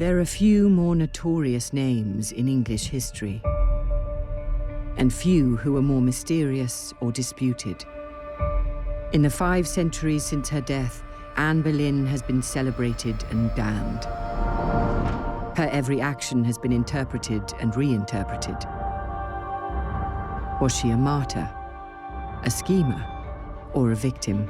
There are few more notorious names in English history, and few who are more mysterious or disputed. In the 5 centuries since her death, Anne Boleyn has been celebrated and damned. Her every action has been interpreted and reinterpreted. Was she a martyr, a schemer, or a victim?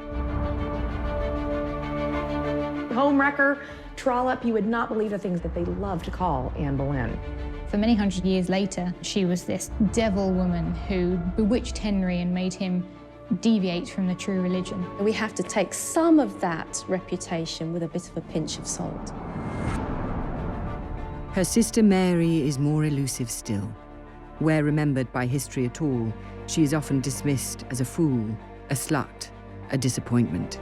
Homewrecker, trollop, you would not believe the things that they love to call Anne Boleyn. For many hundred years later, she was this devil woman who bewitched Henry and made him deviate from the true religion. We have to take some of that reputation with a bit of a pinch of salt. Her sister Mary is more elusive still. Where remembered by history at all, she is often dismissed as a fool, a slut, a disappointment.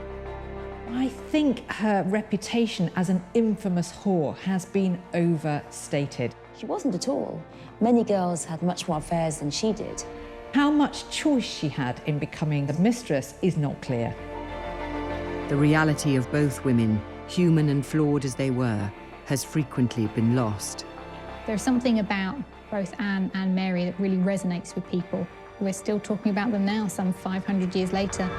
I think her reputation as an infamous whore has been overstated. She wasn't at all. Many girls had much more affairs than she did. How much choice she had in becoming the mistress is not clear. The reality of both women, human and flawed as they were, has frequently been lost. There's something about both Anne and Mary that really resonates with people. We're still talking about them now, some 500 years later.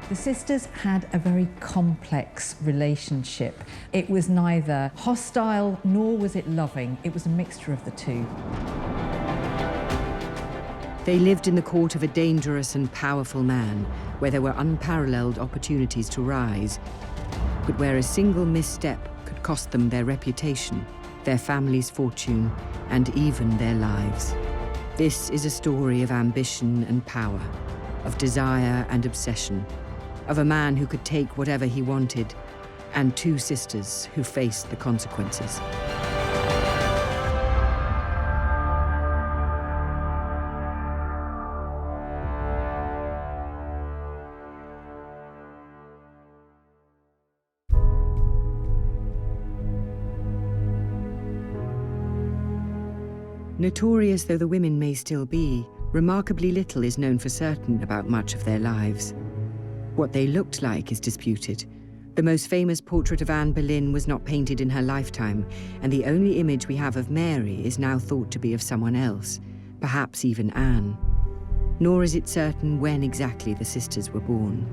The sisters had a very complex relationship. It was neither hostile nor was it loving. It was a mixture of the two. They lived in the court of a dangerous and powerful man, where there were unparalleled opportunities to rise, but where a single misstep could cost them their reputation, their family's fortune, and even their lives. This is a story of ambition and power, of desire and obsession, of a man who could take whatever he wanted, and 2 sisters who faced the consequences. Notorious though the women may still be, remarkably little is known for certain about much of their lives. What they looked like is disputed. The most famous portrait of Anne Boleyn was not painted in her lifetime, and the only image we have of Mary is now thought to be of someone else, perhaps even Anne. Nor is it certain when exactly the sisters were born.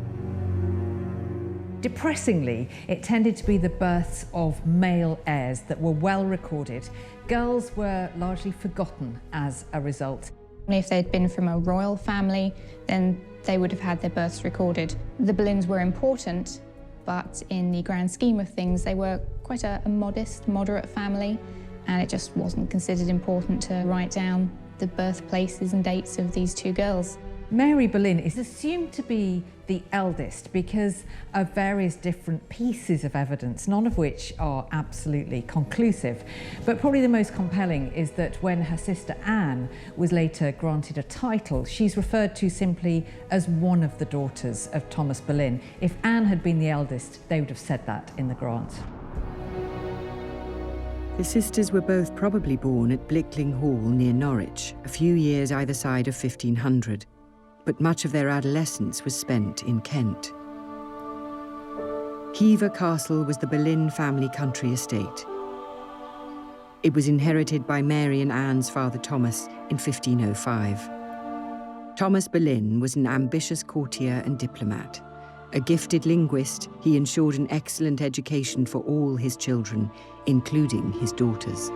Depressingly, it tended to be the births of male heirs that were well recorded. Girls were largely forgotten as a result. If they'd been from a royal family, then they would have had their births recorded. The Boleyns were important, but in the grand scheme of things, they were quite a modest, moderate family, and it just wasn't considered important to write down the birthplaces and dates of these 2 girls. Mary Boleyn is assumed to be the eldest because of various different pieces of evidence, none of which are absolutely conclusive. But probably the most compelling is that when her sister Anne was later granted a title, she's referred to simply as one of the daughters of Thomas Boleyn. If Anne had been the eldest, they would have said that in the grant. The sisters were both probably born at Blickling Hall near Norwich, a few years either side of 1500. But much of their adolescence was spent in Kent. Hever Castle was the Boleyn family country estate. It was inherited by Mary and Anne's father Thomas in 1505. Thomas Boleyn was an ambitious courtier and diplomat. A gifted linguist, he ensured an excellent education for all his children, including his daughters.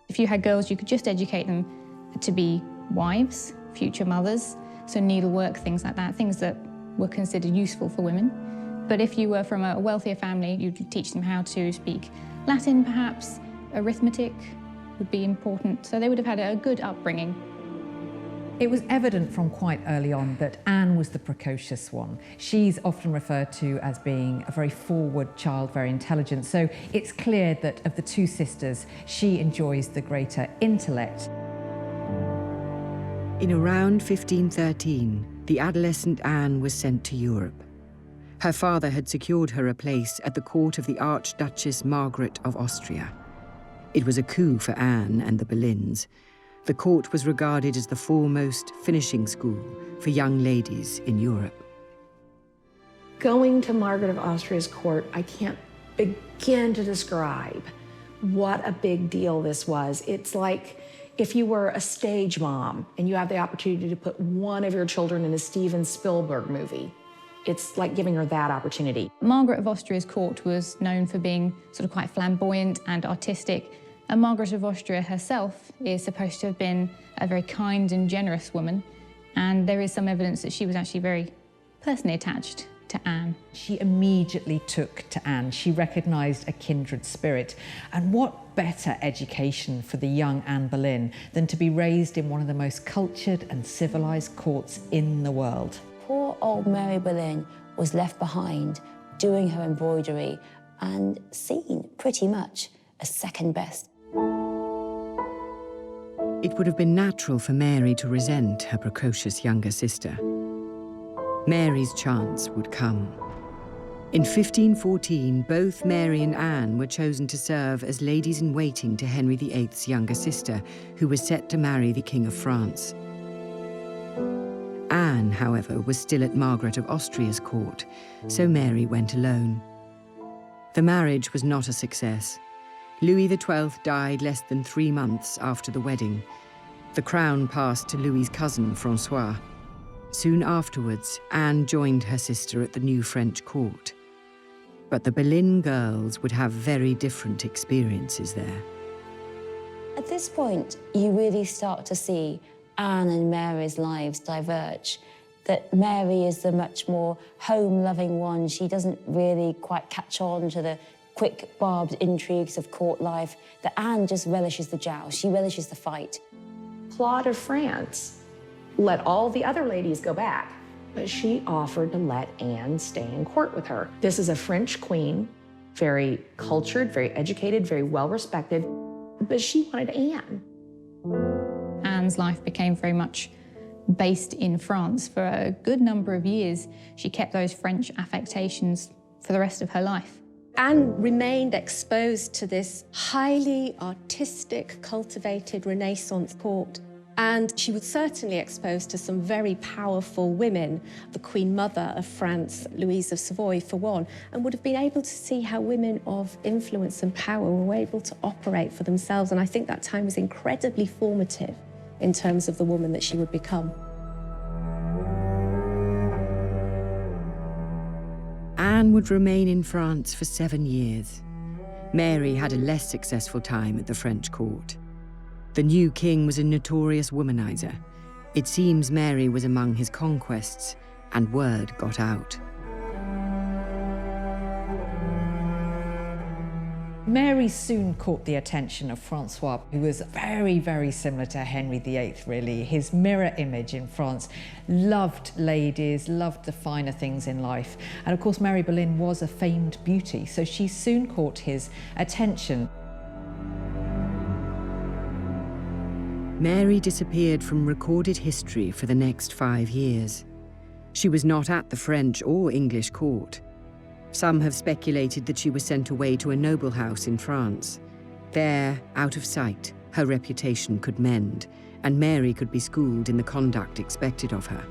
If you had girls, you could just educate them to be wives, future mothers, so needlework, things like that, things that were considered useful for women. But if you were from a wealthier family, you'd teach them how to speak Latin, perhaps. Arithmetic would be important, so they would have had a good upbringing. It was evident from quite early on that Anne was the precocious one. She's often referred to as being a very forward child, very intelligent, so it's clear that of the 2 sisters, she enjoys the greater intellect. In around 1513, the adolescent Anne was sent to Europe. Her father had secured her a place at the court of the Archduchess Margaret of Austria. It was a coup for Anne and the Boleyns. The court was regarded as the foremost finishing school for young ladies in Europe. Going to Margaret of Austria's court, I can't begin to describe what a big deal this was. It's like if you were a stage mom and you have the opportunity to put one of your children in a Steven Spielberg movie. It's like giving her that opportunity. Margaret of Austria's court was known for being sort of quite flamboyant and artistic, and Margaret of Austria herself is supposed to have been a very kind and generous woman, and there is some evidence that she was actually very personally attached to Anne. She immediately took to Anne. She recognised a kindred spirit. And what better education for the young Anne Boleyn than to be raised in one of the most cultured and civilised courts in the world? Poor old Mary Boleyn was left behind doing her embroidery and seen pretty much as second best. It would have been natural for Mary to resent her precocious younger sister. Mary's chance would come. In 1514, both Mary and Anne were chosen to serve as ladies-in-waiting to Henry VIII's younger sister, who was set to marry the King of France. Anne, however, was still at Margaret of Austria's court, so Mary went alone. The marriage was not a success. Louis XII died less than 3 months after the wedding. The crown passed to Louis's cousin, Francois. Soon afterwards, Anne joined her sister at the new French court. But the Boleyn girls would have very different experiences there. At this point, you really start to see Anne and Mary's lives diverge. That Mary is the much more home-loving one. She doesn't really quite catch on to the quick, barbed intrigues of court life. That Anne just relishes the joust. She relishes the fight. Claude of France let all the other ladies go back, but she offered to let Anne stay in court with her. This is a French queen, very cultured, very educated, very well-respected, but she wanted Anne. Anne's life became very much based in France. For a good number of years, she kept those French affectations for the rest of her life. Anne remained exposed to this highly artistic, cultivated Renaissance court. And she was certainly exposed to some very powerful women, the Queen Mother of France, Louise of Savoy, for one, and would have been able to see how women of influence and power were able to operate for themselves. And I think that time was incredibly formative in terms of the woman that she would become. Anne would remain in France for 7 years. Mary had a less successful time at the French court. The new king was a notorious womanizer. It seems Mary was among his conquests, and word got out. Mary soon caught the attention of Francois, who was very, very similar to Henry VIII, really. His mirror image in France. Loved ladies, loved the finer things in life. And of course, Mary Boleyn was a famed beauty, so she soon caught his attention. Mary disappeared from recorded history for the next 5 years. She was not at the French or English court. Some have speculated that she was sent away to a noble house in France. There, out of sight, her reputation could mend, and Mary could be schooled in the conduct expected of her.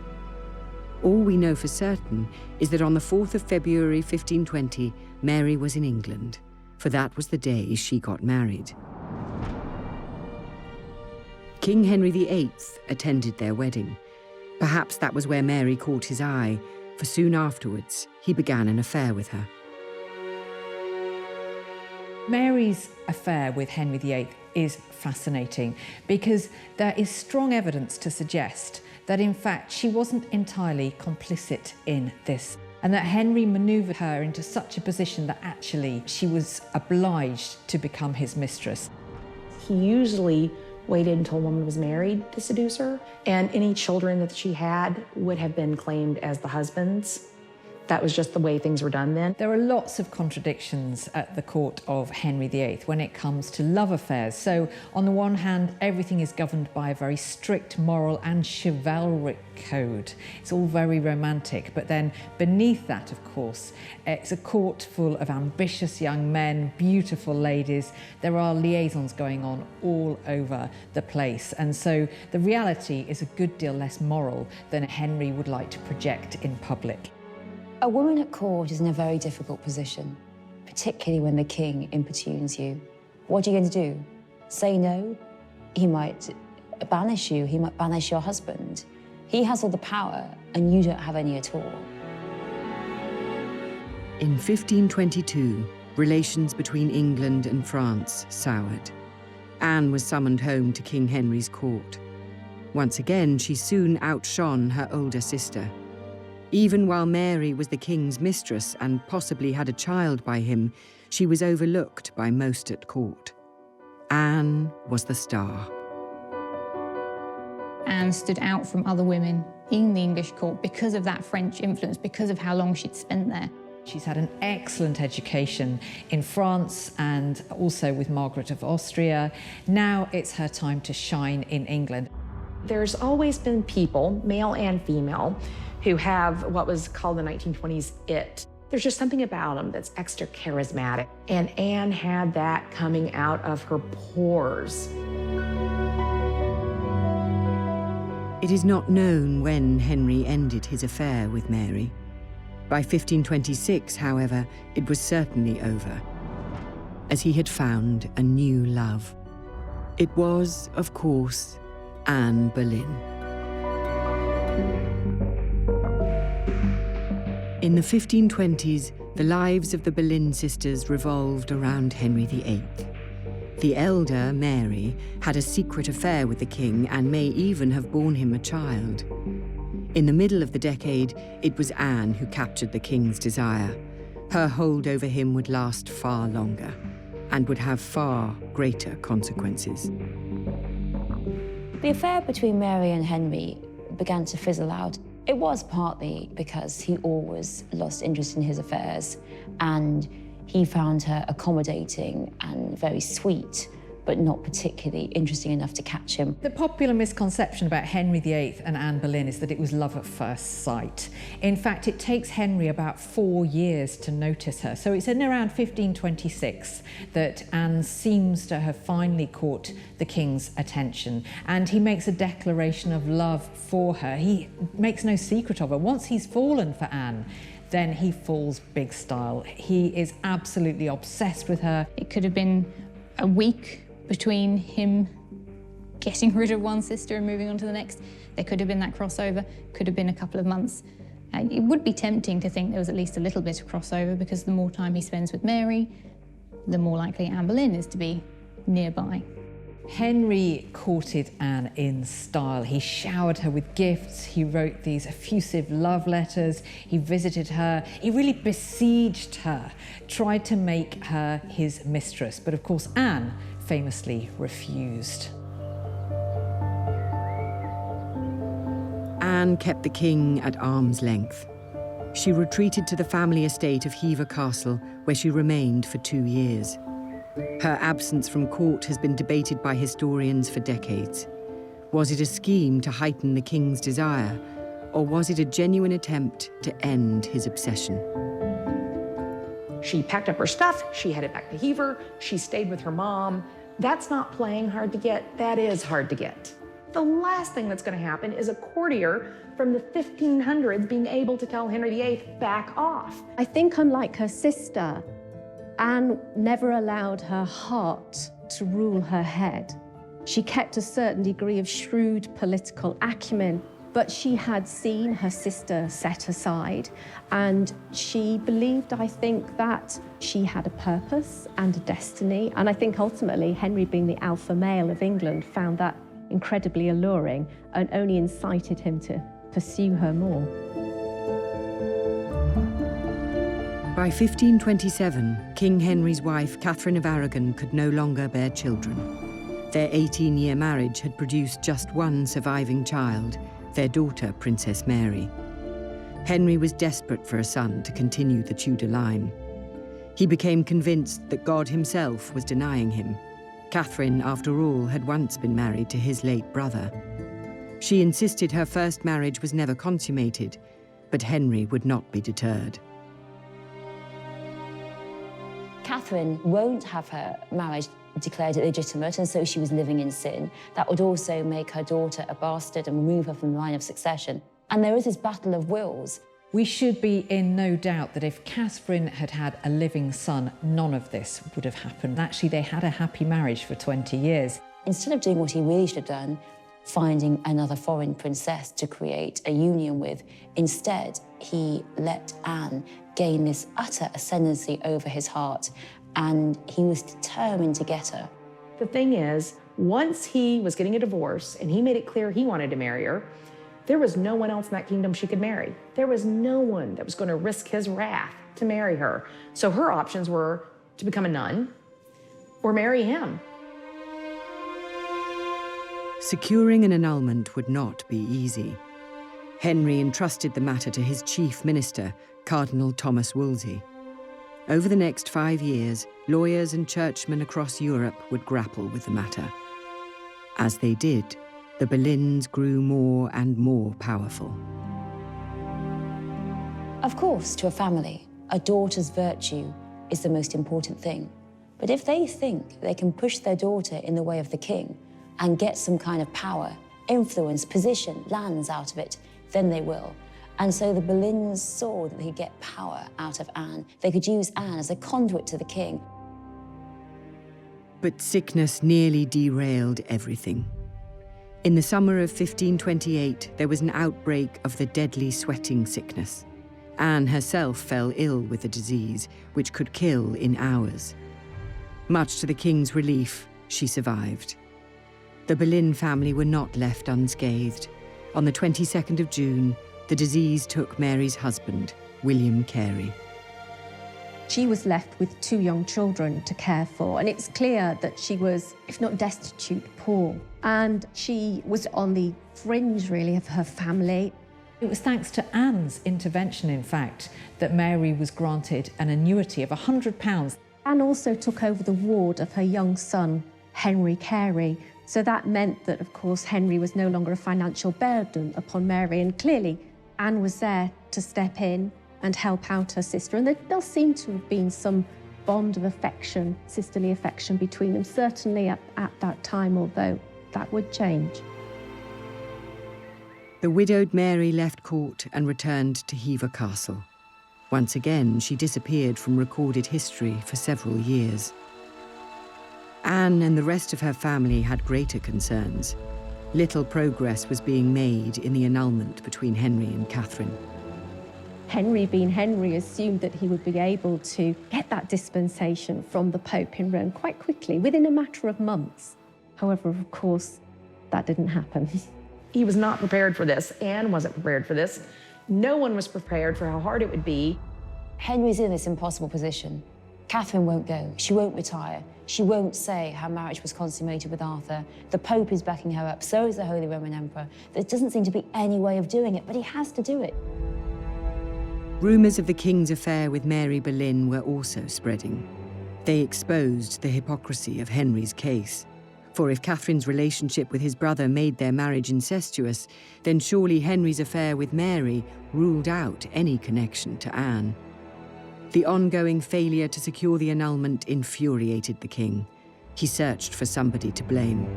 All we know for certain is that on the 4th of February 1520, Mary was in England, for that was the day she got married. King Henry VIII attended their wedding. Perhaps that was where Mary caught his eye, for soon afterwards, he began an affair with her. Mary's affair with Henry VIII is fascinating because there is strong evidence to suggest that, in fact, she wasn't entirely complicit in this, and that Henry manoeuvred her into such a position that actually she was obliged to become his mistress. He usually waited until a woman was married to seduce her, and any children that she had would have been claimed as the husband's. That was just the way things were done then. There are lots of contradictions at the court of Henry VIII when it comes to love affairs. So, on the one hand, everything is governed by a very strict moral and chivalric code. It's all very romantic, but then beneath that, of course, it's a court full of ambitious young men, beautiful ladies. There are liaisons going on all over the place. And so the reality is a good deal less moral than Henry would like to project in public. A woman at court is in a very difficult position, particularly when the king importunes you. What are you going to do? Say no? He might banish you, he might banish your husband. He has all the power, and you don't have any at all. In 1522, relations between England and France soured. Anne was summoned home to King Henry's court. Once again, she soon outshone her older sister. Even while Mary was the king's mistress and possibly had a child by him, she was overlooked by most at court. Anne was the star. Anne stood out from other women in the English court because of that French influence, because of how long she'd spent there. She's had an excellent education in France and also with Margaret of Austria. Now it's her time to shine in England. There's always been people, male and female, who have what was called the 1920s it. There's just something about them that's extra charismatic. And Anne had that coming out of her pores. It is not known when Henry ended his affair with Mary. By 1526, however, it was certainly over, as he had found a new love. It was, of course, Anne Boleyn. In the 1520s, the lives of the Boleyn sisters revolved around Henry VIII. The elder, Mary, had a secret affair with the king and may even have borne him a child. In the middle of the decade, it was Anne who captured the king's desire. Her hold over him would last far longer and would have far greater consequences. The affair between Mary and Henry began to fizzle out. It was partly because he always lost interest in his affairs, and he found her accommodating and very sweet, but not particularly interesting enough to catch him. The popular misconception about Henry VIII and Anne Boleyn is that it was love at first sight. In fact, it takes Henry about 4 years to notice her. So it's in around 1526 that Anne seems to have finally caught the king's attention, and he makes a declaration of love for her. He makes no secret of her. Once he's fallen for Anne, then he falls big style. He is absolutely obsessed with her. It could have been a week between him getting rid of one sister and moving on to the next. There could have been that crossover, could have been a couple of months. It would be tempting to think there was at least a little bit of crossover, because the more time he spends with Mary, the more likely Anne Boleyn is to be nearby. Henry courted Anne in style. He showered her with gifts, he wrote these effusive love letters, he visited her, he really besieged her, tried to make her his mistress. But of course, Anne famously refused. Anne kept the king at arm's length. She retreated to the family estate of Hever Castle, where she remained for 2 years. Her absence from court has been debated by historians for decades. Was it a scheme to heighten the king's desire, or was it a genuine attempt to end his obsession? She packed up her stuff, she headed back to Hever, she stayed with her mom. That's not playing hard to get, that is hard to get. The last thing that's going to happen is a courtier from the 1500s being able to tell Henry VIII, back off. I think, unlike her sister, Anne never allowed her heart to rule her head. She kept a certain degree of shrewd political acumen, but she had seen her sister set aside, and she believed, I think, that she had a purpose and a destiny. And I think ultimately Henry, being the alpha male of England, found that incredibly alluring and only incited him to pursue her more. By 1527, King Henry's wife, Catherine of Aragon, could no longer bear children. Their 18-year marriage had produced just one surviving child, their daughter, Princess Mary. Henry was desperate for a son to continue the Tudor line. He became convinced that God himself was denying him. Catherine, after all, had once been married to his late brother. She insisted her first marriage was never consummated, but Henry would not be deterred. Catherine won't have her marriage declared illegitimate, and so she was living in sin. That would also make her daughter a bastard and remove her from the line of succession. And there is this battle of wills. We should be in no doubt that if Catherine had had a living son, none of this would have happened. Actually, they had a happy marriage for 20 years. Instead of doing what he really should have done, finding another foreign princess to create a union with, instead, he let Anne gain this utter ascendancy over his heart, and he was determined to get her. The thing is, once he was getting a divorce and he made it clear he wanted to marry her, there was no one else in that kingdom she could marry. There was no one that was going to risk his wrath to marry her. So her options were to become a nun or marry him. Securing an annulment would not be easy. Henry entrusted the matter to his chief minister, Cardinal Thomas Wolsey. Over the next 5 years, lawyers and churchmen across Europe would grapple with the matter. As they did, the Boleyns grew more and more powerful. Of course, to a family, a daughter's virtue is the most important thing. But if they think they can push their daughter in the way of the king and get some kind of power, influence, position, lands out of it, then they will. And so the Boleyns saw that they could get power out of Anne. They could use Anne as a conduit to the king. But sickness nearly derailed everything. In the summer of 1528, there was an outbreak of the deadly sweating sickness. Anne herself fell ill with the disease, which could kill in hours. Much to the king's relief, she survived. The Boleyn family were not left unscathed. On the 22nd of June, the disease took Mary's husband, William Carey. She was left with 2 young children to care for, and it's clear that she was, if not destitute, poor. And she was on the fringe, really, of her family. It was thanks to Anne's intervention, in fact, that Mary was granted an annuity of £100. Anne also took over the ward of her young son, Henry Carey. So that meant that, of course, Henry was no longer a financial burden upon Mary, and clearly Anne was there to step in and help out her sister. And there does seem to have been some bond of affection, sisterly affection between them, certainly at that time, although that would change. The widowed Mary left court and returned to Hever Castle. Once again, she disappeared from recorded history for several years. Anne and the rest of her family had greater concerns. Little progress was being made in the annulment between Henry and Catherine. Henry, being Henry, assumed that he would be able to get that dispensation from the Pope in Rome quite quickly, within a matter of months. However, of course, that didn't happen. He was not prepared for this. Anne wasn't prepared for this. No one was prepared for how hard it would be. Henry's in this impossible position. Catherine won't go. She won't retire. She won't say her marriage was consummated with Arthur. The Pope is backing her up. So is the Holy Roman Emperor. There doesn't seem to be any way of doing it, but he has to do it. Rumours of the king's affair with Mary Boleyn were also spreading. They exposed the hypocrisy of Henry's case. For if Catherine's relationship with his brother made their marriage incestuous, then surely Henry's affair with Mary ruled out any connection to Anne. The ongoing failure to secure the annulment infuriated the king. He searched for somebody to blame.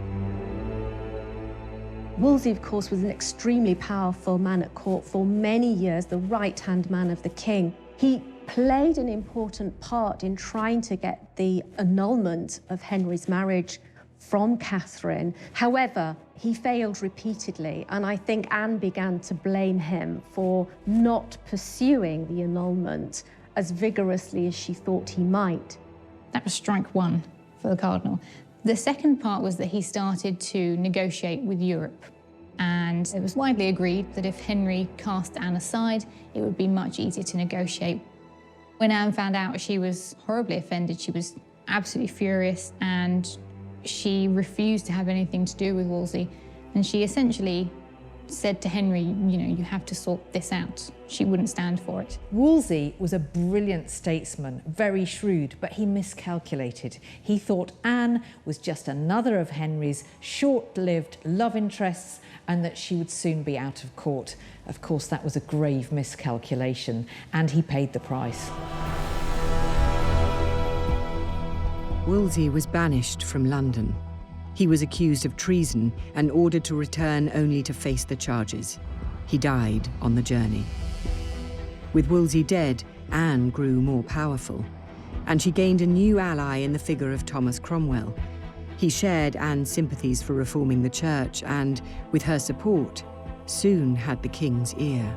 Wolsey, of course, was an extremely powerful man at court for many years, the right-hand man of the king. He played an important part in trying to get the annulment of Henry's marriage from Catherine. However, he failed repeatedly, and I think Anne began to blame him for not pursuing the annulment as vigorously as she thought he might. That was strike one for the cardinal. The second part was that he started to negotiate with Europe, and it was widely agreed that if Henry cast Anne aside, it would be much easier to negotiate. When Anne found out, she was horribly offended. She was absolutely furious, and she refused to have anything to do with Wolsey. And she essentially said to Henry, you know, you have to sort this out. She wouldn't stand for it. Wolsey was a brilliant statesman, very shrewd, but he miscalculated. He thought Anne was just another of Henry's short-lived love interests and that she would soon be out of court. Of course, that was a grave miscalculation, and he paid the price. Wolsey was banished from London. He was accused of treason and ordered to return only to face the charges. He died on the journey. With Wolsey dead, Anne grew more powerful, and she gained a new ally in the figure of Thomas Cromwell. He shared Anne's sympathies for reforming the church and, with her support, soon had the king's ear.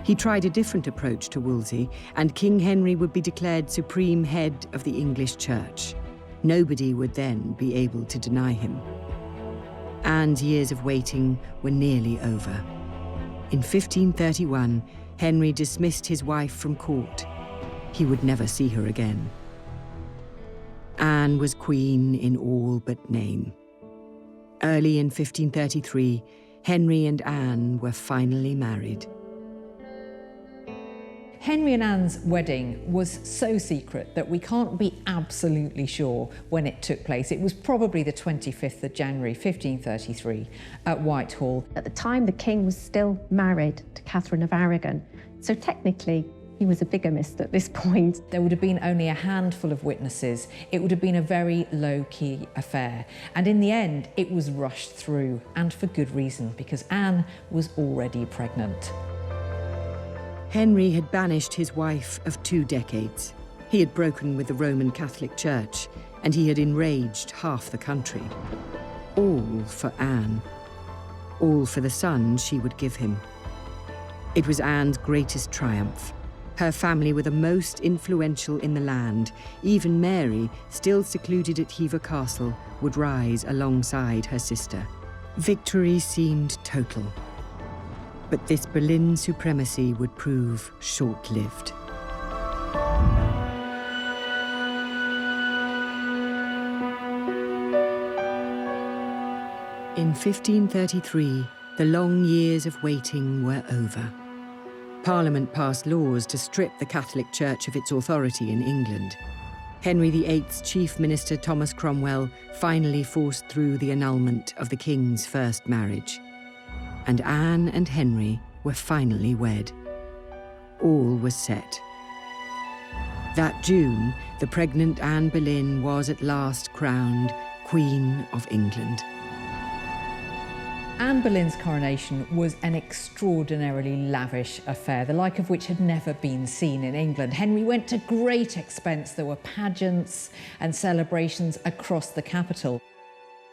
He tried a different approach to Wolsey, and King Henry would be declared supreme head of the English church. Nobody would then be able to deny him. Anne's years of waiting were nearly over. In 1531, Henry dismissed his wife from court. He would never see her again. Anne was queen in all but name. Early in 1533, Henry and Anne were finally married. Henry and Anne's wedding was so secret that we can't be absolutely sure when it took place. It was probably the 25th of January 1533 at Whitehall. At the time, the king was still married to Catherine of Aragon, so technically he was a bigamist at this point. There would have been only a handful of witnesses. It would have been a very low-key affair. And in the end, it was rushed through, and for good reason, because Anne was already pregnant. Henry had banished his wife of 2 decades. He had broken with the Roman Catholic Church, and he had enraged half the country. All for Anne. All for the son she would give him. It was Anne's greatest triumph. Her family were the most influential in the land. Even Mary, still secluded at Hever Castle, would rise alongside her sister. Victory seemed total. But this Boleyn supremacy would prove short-lived. In 1533, the long years of waiting were over. Parliament passed laws to strip the Catholic Church of its authority in England. Henry VIII's chief minister, Thomas Cromwell, finally forced through the annulment of the king's first marriage. And Anne and Henry were finally wed. All was set. That June, the pregnant Anne Boleyn was at last crowned Queen of England. Anne Boleyn's coronation was an extraordinarily lavish affair, the like of which had never been seen in England. Henry went to great expense. There were pageants and celebrations across the capital.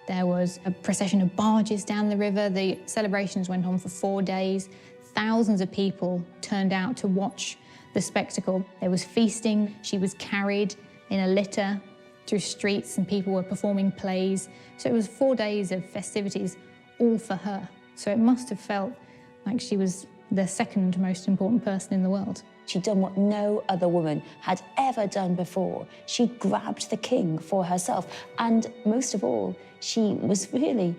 There was a procession of barges down the river. The celebrations went on for 4 days. Thousands of people turned out to watch the spectacle. There was feasting. She was carried in a litter through streets and people were performing plays. So it was 4 days of festivities, all for her. So it must have felt like she was the second most important person in the world. She'd done what no other woman had ever done before. She grabbed the king for herself. And most of all, she was really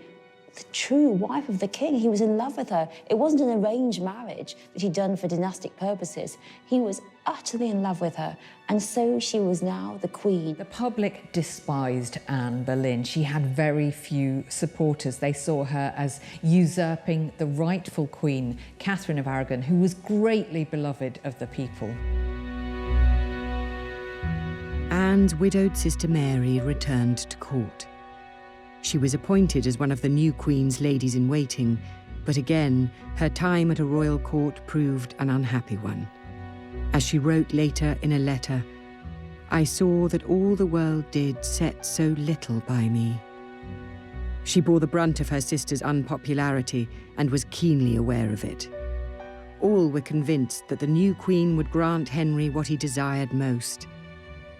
the true wife of the king. He was in love with her. It wasn't an arranged marriage that he'd done for dynastic purposes. He was utterly in love with her. And so she was now the queen. The public despised Anne Boleyn. She had very few supporters. They saw her as usurping the rightful queen, Catherine of Aragon, who was greatly beloved of the people. Anne's widowed sister Mary returned to court. She was appointed as one of the new Queen's ladies-in-waiting, but again, her time at a royal court proved an unhappy one. As she wrote later in a letter, "I saw that all the world did set so little by me." She bore the brunt of her sister's unpopularity and was keenly aware of it. All were convinced that the new Queen would grant Henry what he desired most.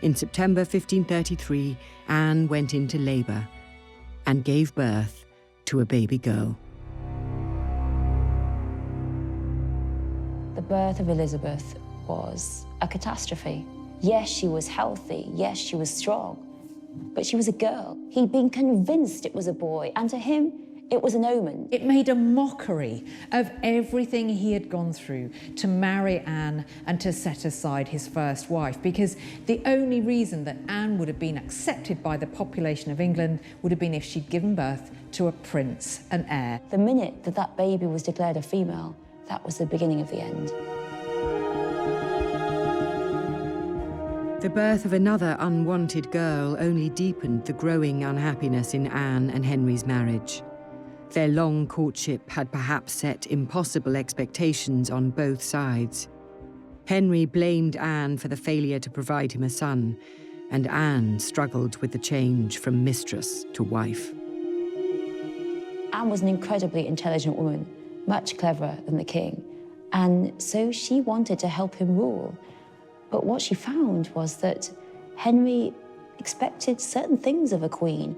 In September 1533, Anne went into labour and gave birth to a baby girl. The birth of Elizabeth was a catastrophe. Yes, she was healthy. Yes, she was strong. But she was a girl. He'd been convinced it was a boy, and to him, it was an omen. It made a mockery of everything he had gone through to marry Anne and to set aside his first wife, because the only reason that Anne would have been accepted by the population of England would have been if she'd given birth to a prince, an heir. The minute that that baby was declared a female, that was the beginning of the end. The birth of another unwanted girl only deepened the growing unhappiness in Anne and Henry's marriage. Their long courtship had perhaps set impossible expectations on both sides. Henry blamed Anne for the failure to provide him a son, and Anne struggled with the change from mistress to wife. Anne was an incredibly intelligent woman, much cleverer than the king, and so she wanted to help him rule. But what she found was that Henry expected certain things of a queen.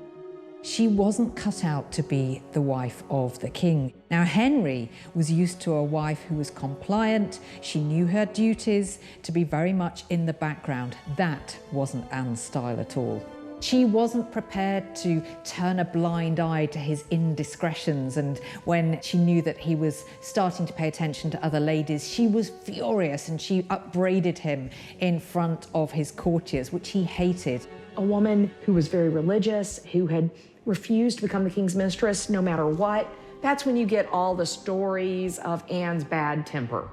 She wasn't cut out to be the wife of the king. Now, Henry was used to a wife who was compliant, she knew her duties, to be very much in the background. That wasn't Anne's style at all. She wasn't prepared to turn a blind eye to his indiscretions, and when she knew that he was starting to pay attention to other ladies, she was furious and she upbraided him in front of his courtiers, which he hated. A woman who was very religious, who had refused to become the king's mistress no matter what. That's when you get all the stories of Anne's bad temper.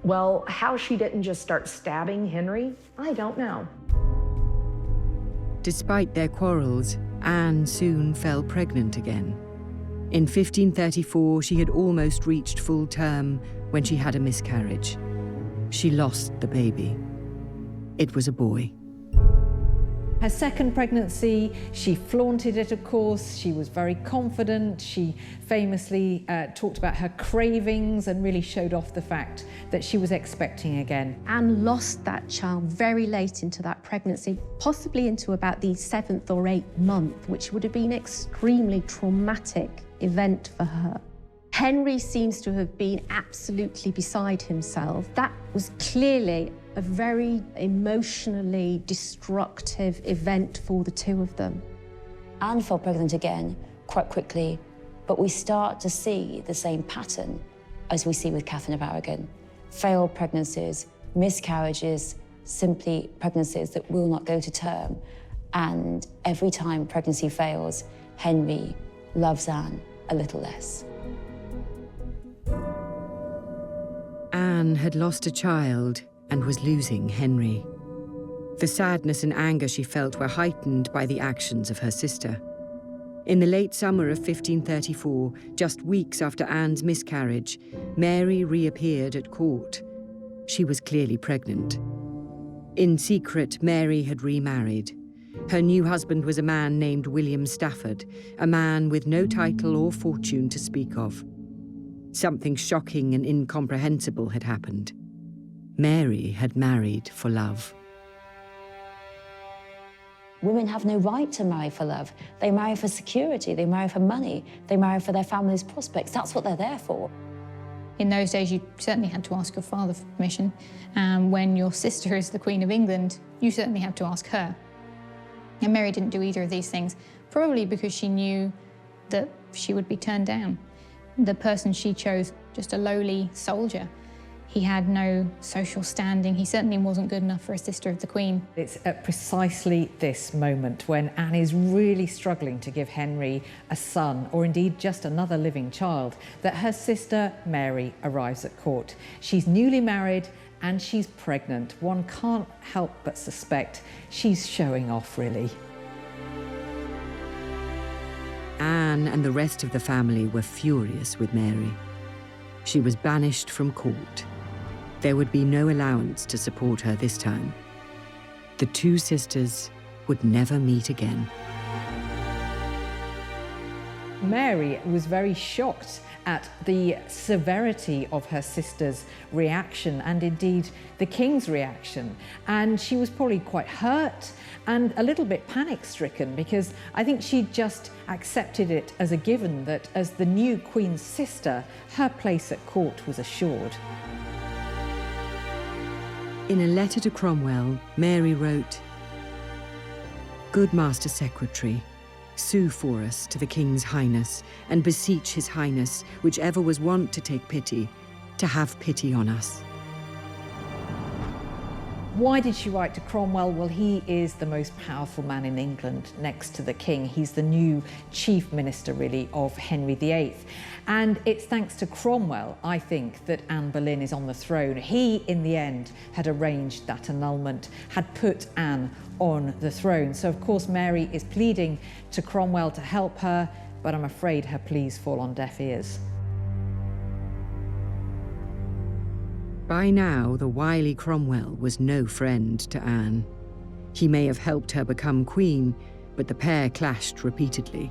Well, how she didn't just start stabbing Henry, I don't know. Despite their quarrels, Anne soon fell pregnant again. In 1534, she had almost reached full term when she had a miscarriage. She lost the baby. It was a boy. Her second pregnancy, she flaunted it, of course. She was very confident. She famously talked about her cravings and really showed off the fact that she was expecting again. Anne lost that child very late into that pregnancy, possibly into about the 7th or 8th month, which would have been an extremely traumatic event for her. Henry seems to have been absolutely beside himself. That was clearly a very emotionally destructive event for the two of them. Anne fell pregnant again quite quickly, but we start to see the same pattern as we see with Catherine of Aragon. Failed pregnancies, miscarriages, simply pregnancies that will not go to term. And every time pregnancy fails, Henry loves Anne a little less. Anne had lost a child and was losing Henry. The sadness and anger she felt were heightened by the actions of her sister. In the late summer of 1534, just weeks after Anne's miscarriage, Mary reappeared at court. She was clearly pregnant. In secret, Mary had remarried. Her new husband was a man named William Stafford, a man with no title or fortune to speak of. Something shocking and incomprehensible had happened. Mary had married for love. Women have no right to marry for love. They marry for security, they marry for money, they marry for their family's prospects. That's what they're there for. In those days, you certainly had to ask your father for permission. And when your sister is the Queen of England, you certainly have to ask her. And Mary didn't do either of these things, probably because she knew that she would be turned down. The person she chose, just a lowly soldier. He had no social standing. He certainly wasn't good enough for a sister of the Queen. It's at precisely this moment when Anne is really struggling to give Henry a son, or indeed just another living child, that her sister Mary arrives at court. She's newly married and she's pregnant. One can't help but suspect she's showing off, really. Anne and the rest of the family were furious with Mary. She was banished from court. There would be no allowance to support her this time. The two sisters would never meet again. Mary was very shocked at the severity of her sister's reaction and indeed the king's reaction. And she was probably quite hurt and a little bit panic-stricken because I think she just accepted it as a given that as the new queen's sister, her place at court was assured. In a letter to Cromwell, Mary wrote, "Good Master Secretary, sue for us to the King's Highness, and beseech His Highness, whichever was wont to take pity, to have pity on us." Why did she write to Cromwell? Well, he is the most powerful man in England next to the king. He's the new chief minister, really, of Henry VIII. And it's thanks to Cromwell, I think, that Anne Boleyn is on the throne. He, in the end, had arranged that annulment, had put Anne on the throne. So, of course, Mary is pleading to Cromwell to help her, but I'm afraid her pleas fall on deaf ears. By now, the wily Cromwell was no friend to Anne. He may have helped her become queen, but the pair clashed repeatedly.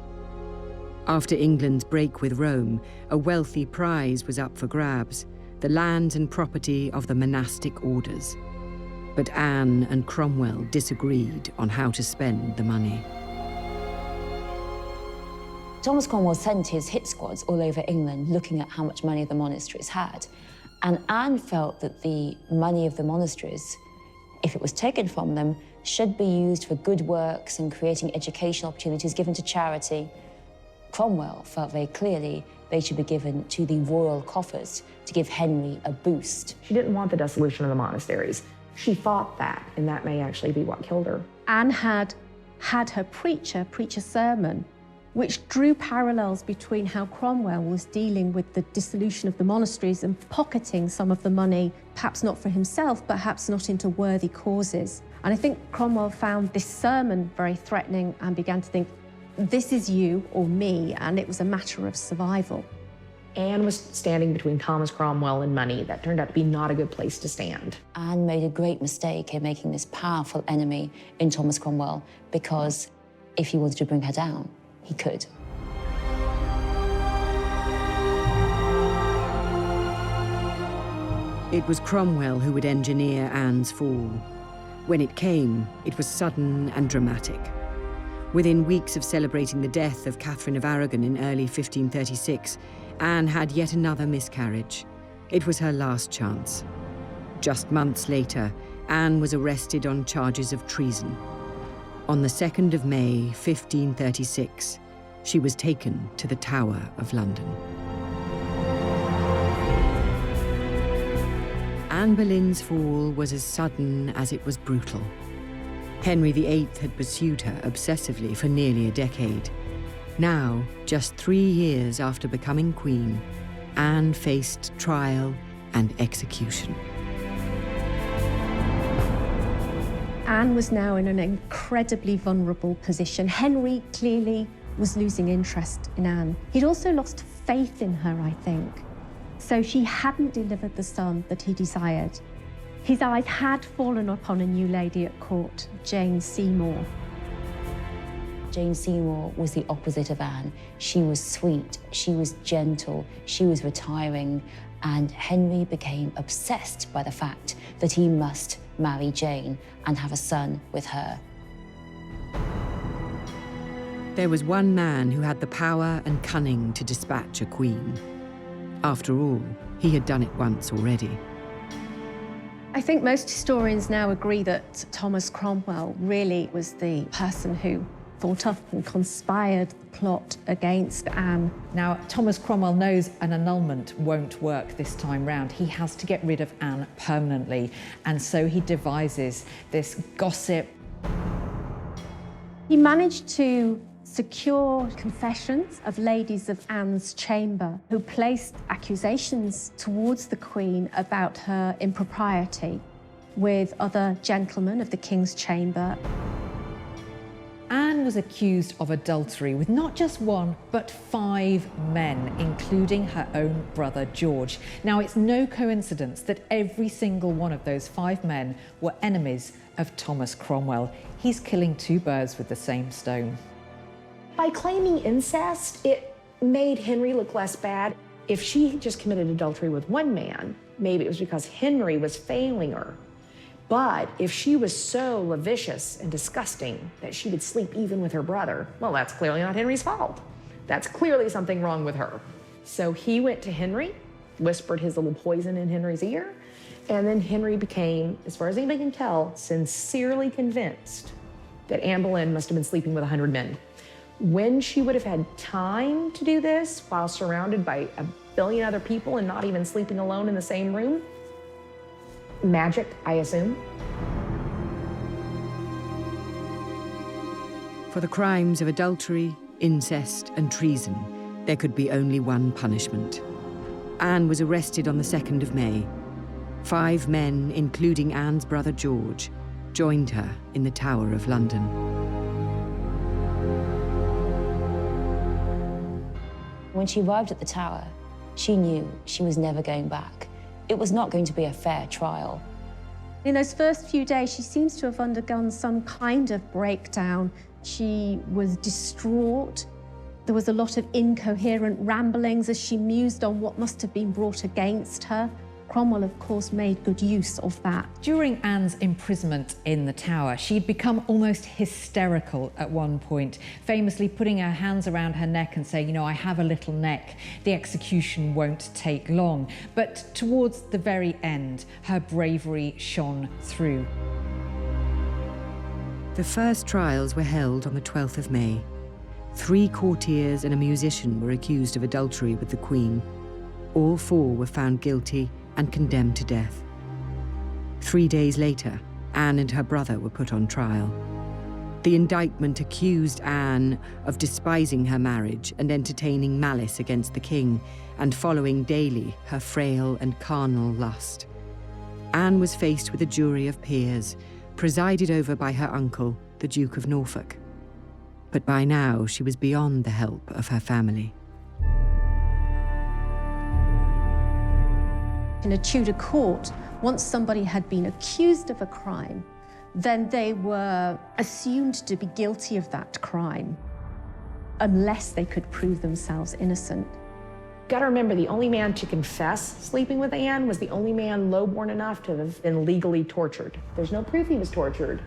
After England's break with Rome, a wealthy prize was up for grabs, the lands and property of the monastic orders. But Anne and Cromwell disagreed on how to spend the money. Thomas Cromwell sent his hit squads all over England looking at how much money the monasteries had. And Anne felt that the money of the monasteries, if it was taken from them, should be used for good works and creating educational opportunities given to charity. Cromwell felt very clearly they should be given to the royal coffers to give Henry a boost. She didn't want the dissolution of the monasteries. She thought that, and that may actually be what killed her. Anne had her preacher preach a sermon, which drew parallels between how Cromwell was dealing with the dissolution of the monasteries and pocketing some of the money, perhaps not for himself, perhaps not into worthy causes. And I think Cromwell found this sermon very threatening and began to think, this is you or me, and it was a matter of survival. Anne was standing between Thomas Cromwell and money. That turned out to be not a good place to stand. Anne made a great mistake in making this powerful enemy in Thomas Cromwell, because if he wanted to bring her down, he could. It was Cromwell who would engineer Anne's fall. When it came, it was sudden and dramatic. Within weeks of celebrating the death of Catherine of Aragon in early 1536, Anne had yet another miscarriage. It was her last chance. Just months later, Anne was arrested on charges of treason. On the 2nd of May, 1536, she was taken to the Tower of London. Anne Boleyn's fall was as sudden as it was brutal. Henry VIII had pursued her obsessively for nearly a decade. Now, just 3 years after becoming queen, Anne faced trial and execution. Anne was now in an incredibly vulnerable position. Henry clearly was losing interest in Anne. He'd also lost faith in her, I think. So she hadn't delivered the son that he desired. His eyes had fallen upon a new lady at court, Jane Seymour. Jane Seymour was the opposite of Anne. She was sweet, she was gentle, she was retiring, and Henry became obsessed by the fact that he must marry Jane and have a son with her. There was one man who had the power and cunning to dispatch a queen. After all, he had done it once already. I think most historians now agree that Thomas Cromwell really was the person who thought up and conspired the plot against Anne. Now, Thomas Cromwell knows an annulment won't work this time round. He has to get rid of Anne permanently, and so he devises this gossip. He managed to secure confessions of ladies of Anne's chamber who placed accusations towards the Queen about her impropriety with other gentlemen of the King's chamber. Anne was accused of adultery with not just one, but 5 men, including her own brother George. Now, it's no coincidence that every single one of those 5 men were enemies of Thomas Cromwell. He's killing 2 birds with the same stone. By claiming incest, it made Henry look less bad. If she had just committed adultery with one man, maybe it was because Henry was failing her. But if she was so lascivious and disgusting that she would sleep even with her brother, well, that's clearly not Henry's fault. That's clearly something wrong with her. So he went to Henry, whispered his little poison in Henry's ear, and then Henry became, as far as anybody can tell, sincerely convinced that Anne Boleyn must have been sleeping with 100 men. When she would have had time to do this while surrounded by a billion other people and not even sleeping alone in the same room? Magic, I assume. For the crimes of adultery, incest, and treason, there could be only one punishment. Anne was arrested on the 2nd of May. 5 men, including Anne's brother George, joined her in the Tower of London. When she arrived at the Tower, she knew she was never going back. It was not going to be a fair trial. In those first few days, she seems to have undergone some kind of breakdown. She was distraught. There was a lot of incoherent ramblings as she mused on what must have been brought against her. Cromwell, of course, made good use of that. During Anne's imprisonment in the Tower, she'd become almost hysterical at one point, famously putting her hands around her neck and saying, you know, I have a little neck, the execution won't take long. But towards the very end, her bravery shone through. The first trials were held on the 12th of May. 3 courtiers and a musician were accused of adultery with the Queen. All 4 were found guilty and condemned to death. 3 days later, Anne and her brother were put on trial. The indictment accused Anne of despising her marriage and entertaining malice against the king, and following daily her frail and carnal lust. Anne was faced with a jury of peers, presided over by her uncle, the Duke of Norfolk. But by now, she was beyond the help of her family. In a Tudor court, once somebody had been accused of a crime, then they were assumed to be guilty of that crime, unless they could prove themselves innocent. Gotta remember, the only man to confess sleeping with Anne was the only man low-born enough to have been legally tortured. There's no proof he was tortured,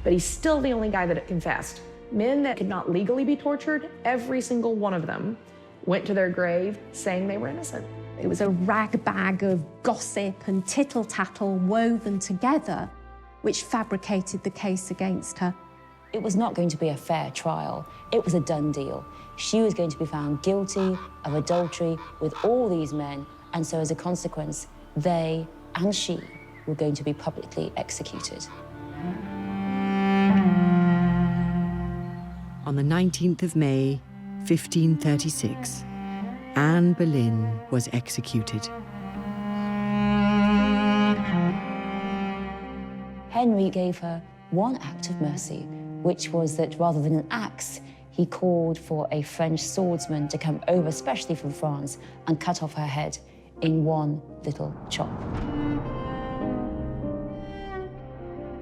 but he's still the only guy that confessed. Men that could not legally be tortured, every single one of them went to their grave saying they were innocent. It was a ragbag of gossip and tittle-tattle woven together, which fabricated the case against her. It was not going to be a fair trial. It was a done deal. She was going to be found guilty of adultery with all these men, and so as a consequence, they and she were going to be publicly executed. On the 19th of May, 1536, Anne Boleyn was executed. Henry gave her one act of mercy, which was that rather than an axe, he called for a French swordsman to come over, especially from France, and cut off her head in one little chop.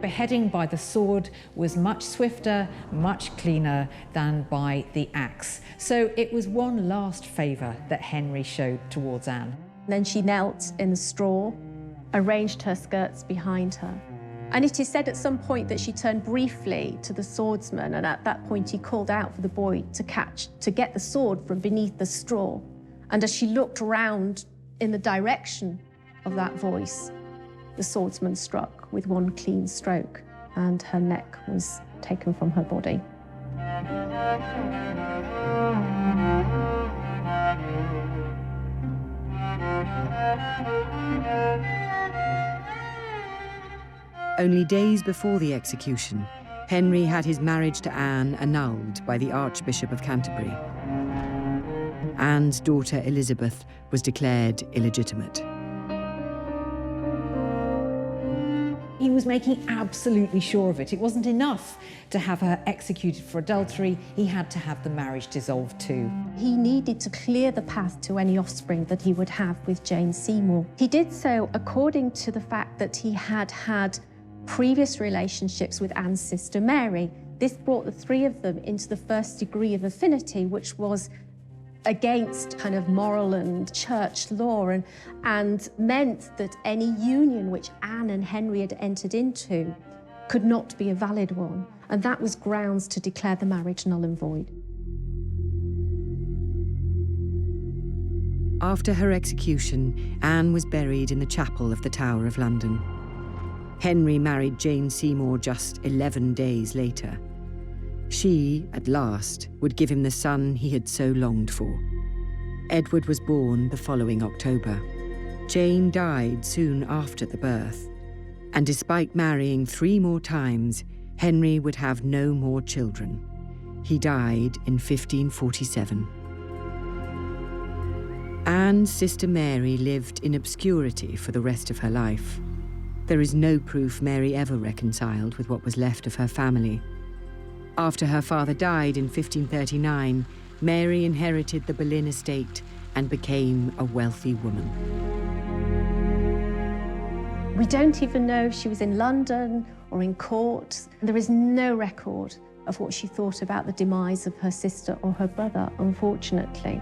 Beheading by the sword was much swifter, much cleaner than by the axe. So it was one last favour that Henry showed towards Anne. Then she knelt in the straw, arranged her skirts behind her. And it is said at some point that she turned briefly to the swordsman, and at that point he called out for the boy to get the sword from beneath the straw. And as she looked round in the direction of that voice, the swordsman struck with one clean stroke, and her neck was taken from her body. Only days before the execution, Henry had his marriage to Anne annulled by the Archbishop of Canterbury. Anne's daughter Elizabeth was declared illegitimate. He was making absolutely sure of it. It wasn't enough to have her executed for adultery. He had to have the marriage dissolved too. He needed to clear the path to any offspring that he would have with Jane Seymour. He did so according to the fact that he had had previous relationships with Anne's sister Mary. This brought the 3 of them into the first degree of affinity, which was against kind of moral and church law, and meant that any union which Anne and Henry had entered into could not be a valid one, and that was grounds to declare the marriage null and void. After her execution, Anne was buried in the chapel of the Tower of London. Henry married Jane Seymour just 11 days later. She, at last, would give him the son he had so longed for. Edward was born the following October. Jane died soon after the birth, and despite marrying 3 more times, Henry would have no more children. He died in 1547. Anne's sister Mary lived in obscurity for the rest of her life. There is no proof Mary ever reconciled with what was left of her family. After her father died in 1539, Mary inherited the Boleyn estate and became a wealthy woman. We don't even know if she was in London or in court. There is no record of what she thought about the demise of her sister or her brother, unfortunately.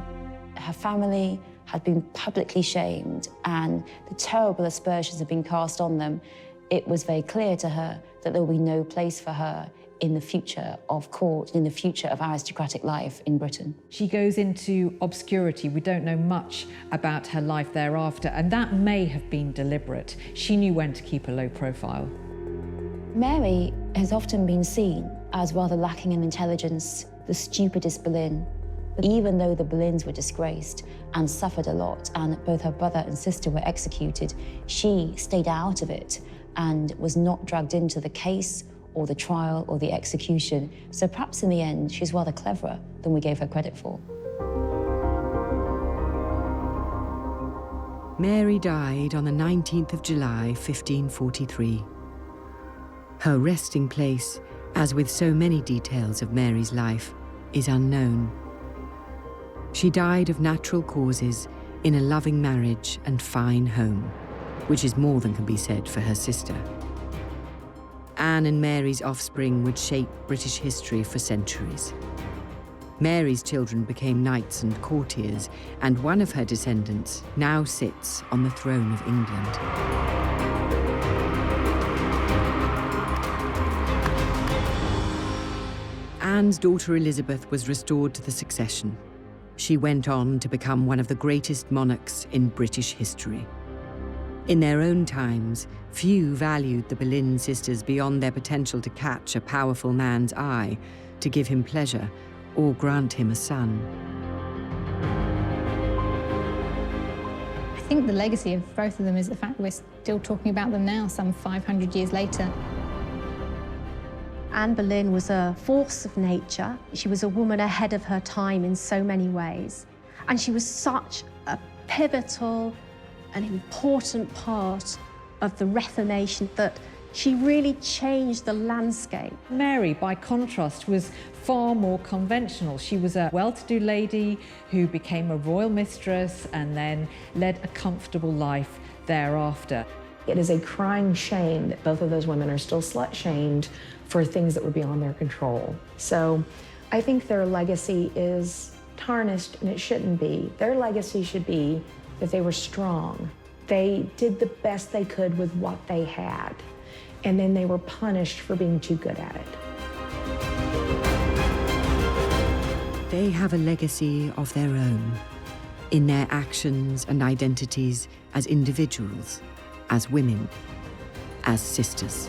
Her family had been publicly shamed and the terrible aspersions had been cast on them. It was very clear to her that there would be no place for her in the future of court, in the future of aristocratic life in Britain. She goes into obscurity. We don't know much about her life thereafter, and that may have been deliberate. She knew when to keep a low profile. Mary has often been seen as rather lacking in intelligence, the stupidest Boleyn. But even though the Boleyns were disgraced and suffered a lot, and both her brother and sister were executed, she stayed out of it and was not dragged into the case or the trial or the execution. So perhaps in the end, she's rather cleverer than we gave her credit for. Mary died on the 19th of July, 1543. Her resting place, as with so many details of Mary's life, is unknown. She died of natural causes in a loving marriage and fine home, which is more than can be said for her sister. Anne and Mary's offspring would shape British history for centuries. Mary's children became knights and courtiers, and one of her descendants now sits on the throne of England. Anne's daughter Elizabeth was restored to the succession. She went on to become one of the greatest monarchs in British history. In their own times, few valued the Boleyn sisters beyond their potential to catch a powerful man's eye, to give him pleasure, or grant him a son. I think the legacy of both of them is the fact we're still talking about them now, some 500 years later. Anne Boleyn was a force of nature. She was a woman ahead of her time in so many ways. And she was such a pivotal, an important part of the Reformation that she really changed the landscape. Mary, by contrast, was far more conventional. She was a well-to-do lady who became a royal mistress and then led a comfortable life thereafter. It is a crying shame that both of those women are still slut-shamed for things that were beyond their control. So I think their legacy is tarnished, and it shouldn't be. Their legacy should be that they were strong. They did the best they could with what they had, and then they were punished for being too good at it. They have a legacy of their own, in their actions and identities as individuals, as women, as sisters.